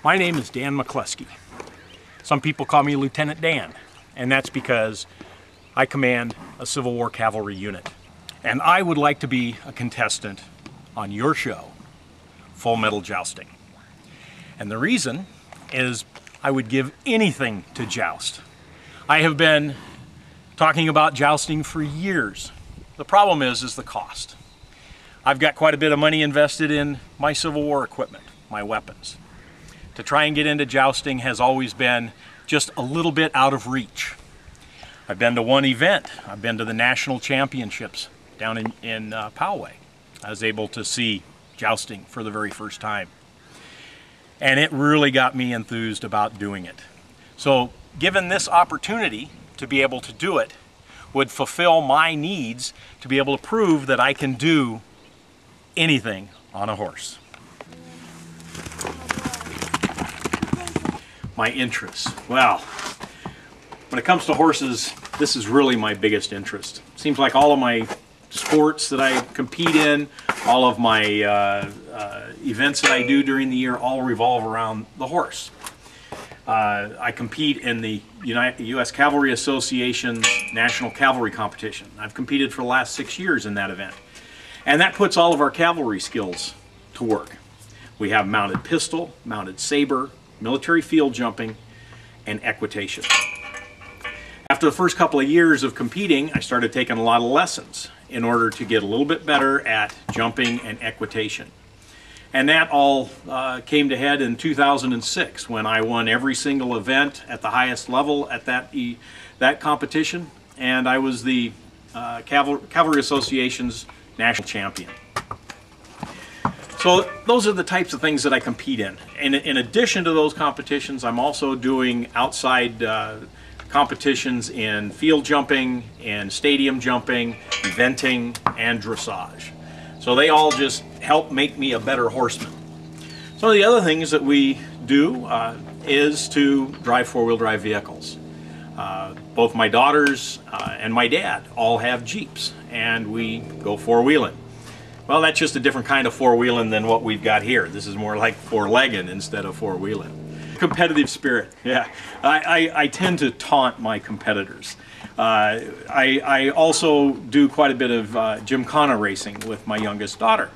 My name is Dan McCluskey. Some people call me Lieutenant Dan, and that's because I command a Civil War cavalry unit. And I would like to be a contestant on your show, Full Metal Jousting. And the reason is I would give anything to joust. I have been talking about jousting for years. The problem is the cost. I've got quite a bit of money invested in my Civil War equipment, my weapons. To try and get into jousting has always been just a little bit out of reach. I've been to one event. I've been to the national championships down in Poway. I was able to see jousting for the very first time. And it really got me enthused about doing it. So given this opportunity to be able to do it would fulfill my needs to be able to prove that I can do anything on a horse. My interests. Well, when it comes to horses, this is really my biggest interest. Seems like all of my sports that I compete in, all of my events that I do during the year all revolve around the horse. I compete in the U.S. Cavalry Association's National Cavalry Competition. I've competed for the last 6 years in that event. And that puts all of our cavalry skills to work. We have mounted pistol, mounted saber, military field jumping, and equitation. After the first couple of years of competing, I started taking a lot of lessons in order to get a little bit better at jumping and equitation. And that all came to head in 2006 when I won every single event at the highest level at that competition, and I was the Cavalry Association's national champion. So those are the types of things that I compete in. And in addition to those competitions, I'm also doing outside competitions in field jumping, in stadium jumping, eventing, and dressage. So they all just help make me a better horseman. Some of the other things that we do is to drive four-wheel drive vehicles. Both my daughters and my dad all have Jeeps, and we go four-wheeling. Well, that's just a different kind of four-wheeling than what we've got here. This is more like four-legging instead of four-wheeling. Competitive spirit, yeah. I tend to taunt my competitors. I also do quite a bit of gymkhana racing with my youngest daughter,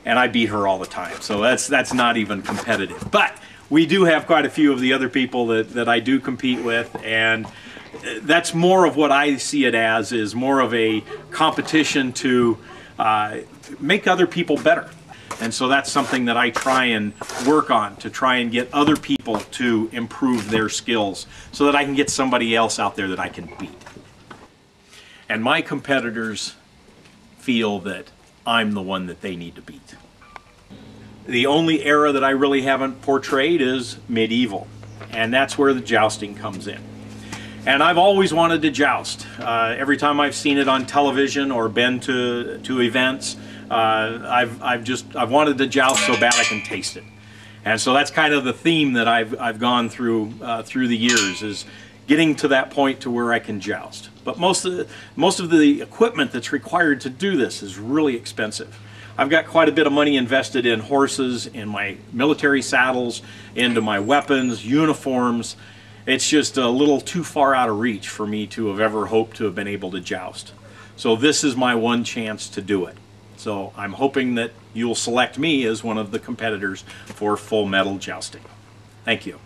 and I beat her all the time, so that's not even competitive. But we do have quite a few of the other people that I do compete with, and that's more of what I see it as, is more of a competition to make other people better. And so that's something that I try and work on, to try and get other people to improve their skills so that I can get somebody else out there that I can beat. And my competitors feel that I'm the one that they need to beat. The only era that I really haven't portrayed is medieval, and that's where the jousting comes in. And I've always wanted to joust. Every time I've seen it on television or been to events, I've wanted to joust so bad I can taste it. And so that's kind of the theme that I've gone through the years, is getting to that point to where I can joust. But most of the equipment that's required to do this is really expensive. I've got quite a bit of money invested in horses, in my military saddles, into my weapons, uniforms. It's just a little too far out of reach for me to have ever hoped to have been able to joust. So this is my one chance to do it. So I'm hoping that you'll select me as one of the competitors for Full Metal Jousting. Thank you.